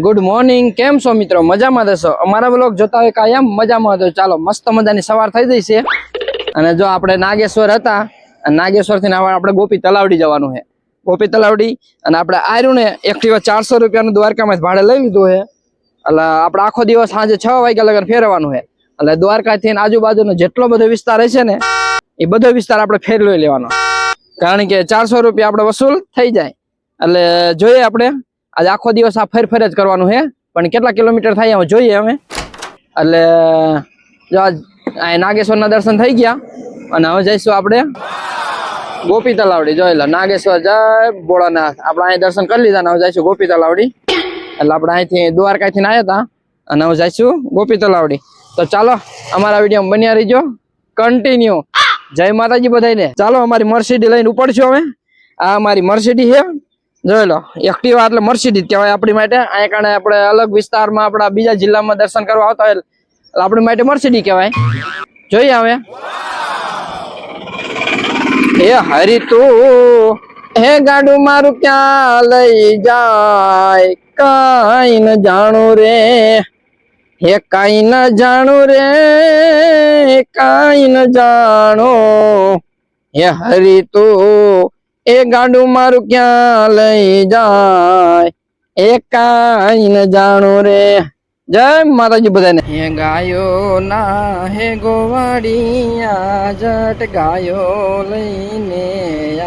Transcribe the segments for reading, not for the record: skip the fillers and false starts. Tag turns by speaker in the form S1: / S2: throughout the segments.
S1: Good morning. કેમ છો મિત્રો? મજામાં દેશો? અમારા બ્લોગ જોતા હોય કાયમ મજામાં હતો. ચાલો મસ્ત મજાની સવાર થઈ ગઈ છે અને જો આપણે નાગેશ્વર હતા અને નાગેશ્વર થી આપણે ગોપી તલાવડી જવાનું છે. ગોપી તલાવડી અને આપણે આર્યું ને એક્ટિવા 400 રૂપિયાનું દ્વારકામાં ભાડે લઈ લીધું છે. એટલે આપણે આખો દિવસ સાંજે 6 વાગ્યા લગન ફેરવાનું છે. એટલે દ્વારકાથી આજુબાજુનો જેટલો બધો વિસ્તાર છે ને એ બધો વિસ્તાર આપણે ફેરવી લેવાનો, કારણ કે 400 રૂપિયા આપણે વસૂલ થઈ જાય. એટલે જોઈએ આપણે આજે આખો દિવસ આ ફેર જ કરવાનું છે, પણ કેટલા કિલોમીટર થાય અમે જોઈએ અમે. એટલે જો નાગેશ્વરના દર્શન થઈ ગયા અને હવે જઈશું આપણે ગોપી તલાવડી. જોઈ લો નાગેશ્વર જય ભોળાનાથ. આપણે અહીં દર્શન કરી લીધા ને હવે જઈશું ગોપી તલાવડી. એટલે આપણે અહીંથી દ્વારકાથી આવ્યા હતા અને હવે જઈશું ગોપી તલાવડી. તો ચાલો અમારા વિડીયો બન્યા રહીજો કન્ટિન્યુ. જય માતાજી બધાને. ચાલો અમારી મર્સિડીઝ લઈને ઉપડશું અમે. આ અમારી મર્સિડીઝ છે, જોઈ લો. એક્ટિવા એટલે મર્સિડીઝ કહેવાય આપણી માટે. અહીંયા કારણે આપણે અલગ વિસ્તારમાં આપણા બીજા જિલ્લામાં દર્શન કરવા આવતા હોય એટલે આપણી માટે મર્સિડીઝ કહેવાય. જોઈએ હવે. હે હરી તું હે ગાડું મારું ક્યાં લઈ જાય, કાઈ ન જાણું રે. હે કાઈ ન જાણું રે, કાઈ ન જાણો. હે હરી તું એ ગાડું મારું ક્યાં લઈ જાય, એ કાઈ ન જાણું રે. જય માતાજી બધાને. હે ગાયો ના હે ગોવાડિયા, જટ ગાયો લઈને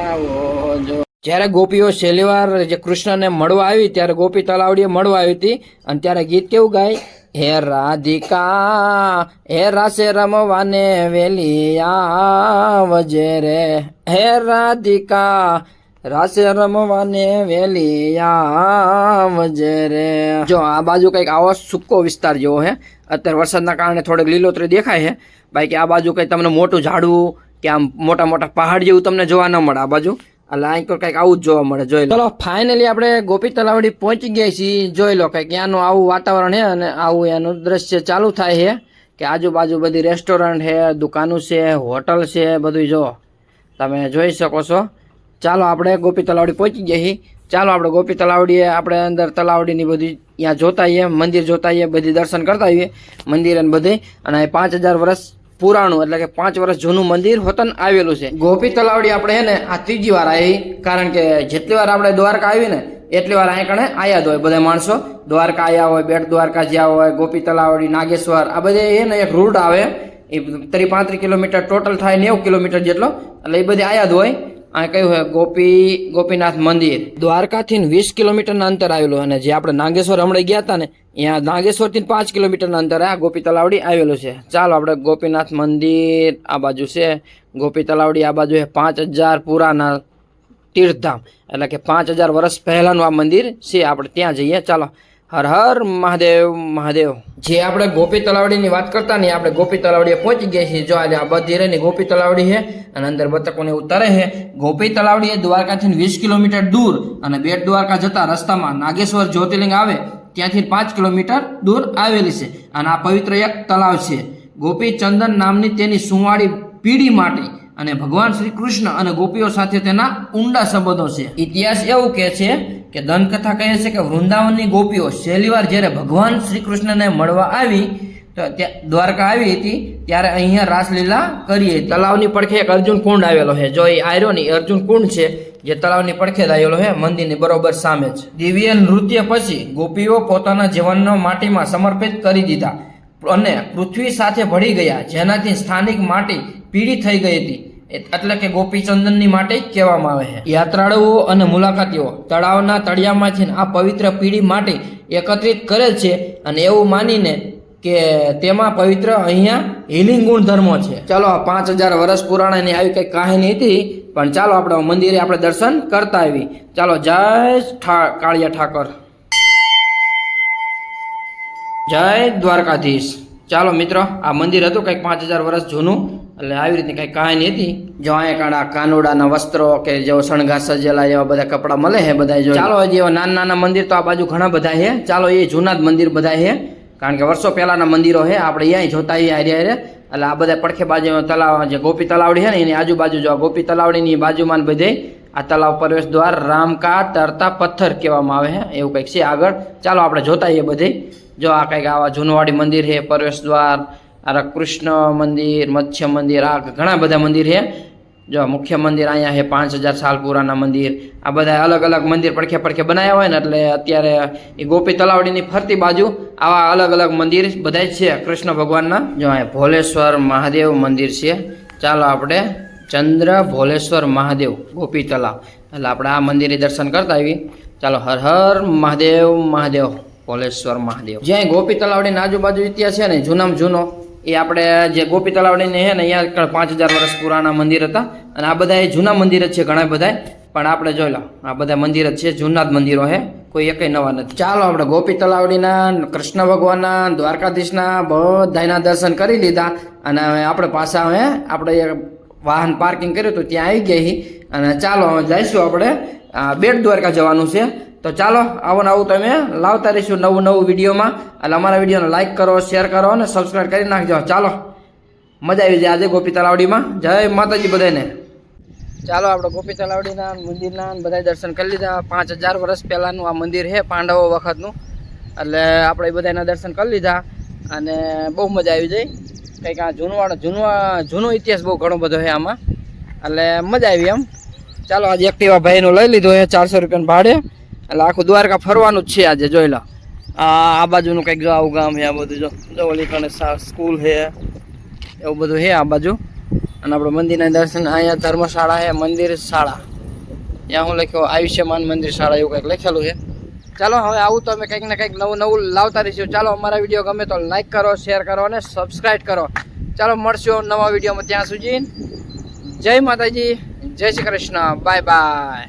S1: આવો જો. જ્યારે ગોપીઓ છેલ્લી વાર જે કૃષ્ણને મળવા આવી ત્યારે ગોપી તલાવડીએ મળવા આવી હતી અને ત્યારે ગીત કેવું ગાય? હે રાધિકા હે રાસે રમવાને વેલી આવજે રે. હે રાધિકા રાસે રમવાને વેલી આવજે રે. જો આ બાજુ કઈક આવો સૂકો વિસ્તાર જેવો છે. અત્યારે વરસાદના કારણે થોડીક લીલોતરી દેખાય છે. બાકી આ બાજુ કઈ તમને મોટું ઝાડવું કે આમ મોટા મોટા પહાડ જેવું તમને જોવા ન મળે આ બાજુ. એટલે અહીં કઈક આવું જ જોવા મળે. જોઈ લો. ચલો ફાઇનલી આપણે ગોપી તલાવડી પહોંચી ગયા છીએ. જોઈ લો કઈક ત્યાંનું આવું વાતાવરણ છે અને આવું એનું દ્રશ્ય ચાલુ થાય છે કે આજુબાજુ બધી રેસ્ટોરન્ટ છે, દુકાનો છે, હોટલ છે, બધું જો તમે જોઈ શકો છો. ચાલો આપણે ગોપી તલાવડી પહોંચી ગયા છીએ. ચાલો આપણે ગોપી તલાવડીએ આપણે અંદર તલાવડીની બધી ત્યાં જોતા આવીએ, મંદિર જોતા આવીએ, બધી દર્શન કરતા આવીએ મંદિર અને બધે. અને 5000 વર્ષ પુરાણું એટલે કે 5 વર્ષ જૂનું મંદિર હોતન આવેલું છે. ગોપી તલાવડી આપણે હે ને આ ત્રીજી વાર આવી, કારણ કે જેટલી વાર આપણે દ્વારકા આવી ને એટલી વાર અહીં કણે આયા જ હોય બધા માણસો. દ્વારકા આવ્યા હોય, બેટ દ્વારકા જ્યાં હોય, ગોપી તલાવડી, નાગેશ્વર, આ બધે એ ને એક રૂટ આવે. એ 35 કિલોમીટર ટોટલ થાય, 90 કિલોમીટર જેટલો. એટલે એ બધી આયા જ હોય. આ કયું હોય ગોપીનાથ મંદિર દ્વારકાથી 20 કિલોમીટરના અંતર આવેલું. અને જે આપણે નાગેશ્વર હમણાં ગયા હતા ને ત્યાં નાગેશ્વરથી 5 કિલોમીટરના અંતરે આ ગોપી તલાવડી આવેલું છે. ચાલો આપણે ગોપીનાથ મંદિર આ બાજુ છે, ગોપી તલાવડી આ બાજુ છે. 5000 પુરાના તીર્થધામ એટલે કે 5000 વર્ષ પહેલાનું આ મંદિર છે. આપણે ત્યાં જઈએ. ચાલો. હર હર મહાદેવ મહાદેવ. જે આપણે ગોપી તલાવડીની વાત કરતા ને આપણે ગોપી તલાવડીએ પહોંચી ગયા છીએ. જો આજે આ બધી રેની ગોપી તલાવડી છે અને અંદર બતકોને ઉતારે છે. ગોપી તલાવડી એ દ્વારકાથી 20 કિલોમીટર દૂર અને બેટ દ્વારકા જતા રસ્તામાં નાગેશ્વર જ્યોતિર્લિંગ આવે ત્યાંથી 5 કિલોમીટર દૂર આવેલી છે. અને આ પવિત્ર એક તલાવ છે. ગોપી ચંદન નામની તેની સુંવાળી પીઢી માટે અને ભગવાન શ્રી કૃષ્ણ અને ગોપીઓ સાથે તેના ઊંડા સંબંધો છે. ઇતિહાસ એવું કહે છે કે દંતકથા કહે છે કે વૃંદાવનની ગોપીઓ પહેલી વાર જ્યારે ભગવાન શ્રી કૃષ્ણને મળવા આવી તો દ્વારકા આવી હતી ત્યારે અહીંયા રાસલીલા કરી હતી. તલાવની પડખે એક અર્જુન કુંડ આવેલો છે. જો એ આયરો ની અર્જુન કુંડ છે જે તલાવની પડખે જ આવેલો છે, મંદિરની બરોબર સામે જ. દિવ્ય નૃત્ય પછી ગોપીઓ પોતાના જીવનનો માટીમાં સમર્પિત કરી દીધા અને પૃથ્વી સાથે ભળી ગયા, જેનાથી સ્થાનિક માટી પીળી થઈ ગઈ હતી. એટલે કે ગોપીચંદનની માટે કહેવામાં આવે છે. યાત્રાળુઓ અને મુલાકાતીઓ તળાવના તળિયામાંથી આ પવિત્ર પીળી માટી એકત્રિત કરે છે અને એવું માનીને કે તેમાં પવિત્ર અહીંયા હિલિંગ ગુણધર્મો છે. ચાલો 5000 વર્ષ પુરાણાની આવી કઈ કહાની હતી, પણ ચાલો આપણે મંદિરે આપણે દર્શન કરતા આવી. ચાલો. જય કાળિયા ઠાકર, જય દ્વારકાધીશ. ચાલો મિત્રો, આ મંદિર હતું કંઈક 5000 વર્ષ જૂનું. એટલે આવી રીતની કંઈક કહાની હતી. જો અહીંયા કાનોડાના વસ્ત્રો કે જેવો શણગાર સજેલા એવા બધા કપડા મળે છે બધા. જો ચાલો હજી એવા નાના મંદિર તો આ બાજુ ઘણા બધા છે. ચાલો એ જૂના જ મંદિર બધા છે, કારણ કે વર્ષો પહેલાના મંદિરો છે. આપણે અહીંયા જોતા આવીએ હારે હારે. એટલે આ બધા પડખે બાજુ તલાવ જે ગોપી તલાવડી છે ને એની આજુબાજુ જો ગોપી તલાવડીની બાજુમાં બધે આ તલાવ પ્રવેશ દ્વાર રામકા તરતા પથ્થર કહેવામાં આવે છે, એવું કંઈક છે આગળ. ચાલો આપણે જોતા આવીએ બધી. જો આ કંઈક આવા જૂનવાડી મંદિર છે, પ્રવેશ દ્વાર, આ કૃષ્ણ મંદિર, મત્સ્ય મંદિર, આ ઘણા બધા મંદિર છે. જો મુખ્ય મંદિર અહીંયા છે, 5000 સાલ પુરાના મંદિર. આ બધા અલગ અલગ મંદિર પડખે પડખે બનાવ્યા હોય ને, એટલે અત્યારે એ ગોપી તલાવડીની ફરતી બાજુ આવા અલગ અલગ મંદિર બધા છે કૃષ્ણ ભગવાનના. જો અહીંયા ભોલેશ્વર મહાદેવ મંદિર છે. ચાલો આપણે ચંદ્ર ભોલેશ્વર મહાદેવ ગોપી તલાવ, એટલે આપણે આ મંદિરે દર્શન કરતા આવી. ચાલો હર હર મહાદેવ મહાદેવ ભોલેશ્વર મહાદેવ. જ્યાં ગોપી તલાવડીની આજુબાજુ ઇતિહાસ છે ને જૂનામાં જૂનો, એ આપણે જે ગોપી તલાવડીને છે ને અહીંયા 5000 વર્ષ પુરાના મંદિર હતા. અને આ બધા જૂના મંદિર જ છે ઘણા બધા, પણ આપણે જોઈ લો આ બધા મંદિર જ છે, જૂના જ મંદિરો છે, કોઈ એકય નવા નથી. ચાલો આપણે ગોપી તલાવડીના, કૃષ્ણ ભગવાનના, દ્વારકાધીશના બધાના દર્શન કરી લીધા. અને હવે આપણે પાછા હવે આપણે વાહન પાર્કિંગ કર્યું હતું ત્યાં આવી ગઈ. અને ચાલો હવે જઈશું આપણે બેટ દ્વારકા જવાનું છે. તો ચાલો આવું ને આવું તમે લાવતા રહીશું નવું નવું વિડીયોમાં. એટલે અમારા વિડીયોને લાઇક કરો, શેર કરો અને સબસ્ક્રાઈબ કરી નાખજો. ચાલો મજા આવી જાય આજે ગોપી તલાવડીમાં. જય માતાજી બધાને. ચાલો આપણે ગોપી તલાવડીના મંદિરના બધા દર્શન કરી લીધા. 5000 વર્ષ પહેલાંનું આ મંદિર છે, પાંડવો વખતનું. એટલે આપણે એ બધાના દર્શન કરી લીધા અને બહુ મજા આવી જાય. કંઈક આ જૂનો ઇતિહાસ બહુ ઘણો બધો છે આમાં, એટલે મજા આવી એમ. ચાલો આજે એક્ટિવા ભાઈનું લઈ લીધું છે 400 રૂપિયાનું ભાડે. એટલે આખું દ્વારકા ફરવાનું જ છે આજે. જોઈ લો આ બાજુનું કંઈક જો આવું ગામ છે, આ બધું જો ઓલી કણે સ્કૂલ છે, એવું બધું છે આ બાજુ. અને આપણે મંદિરના દર્શન, અહીંયા ધર્મશાળા છે, મંદિર શાળા, ત્યાં હું લખ્યો આયુષ્યમાન મંદિર શાળા એવું કંઈક લખેલું છે. ચાલો હવે આવું તો અમે કંઈક ને કંઈક નવું નવું લાવતા રહીશું. ચાલો અમારા વિડીયો ગમે તો લાઈક કરો, શેર કરો અને સબસ્ક્રાઈબ કરો. ચાલો મળશું નવા વિડીયોમાં, ત્યાં સુધી જય માતાજી, જય શ્રી કૃષ્ણ, બાય બાય.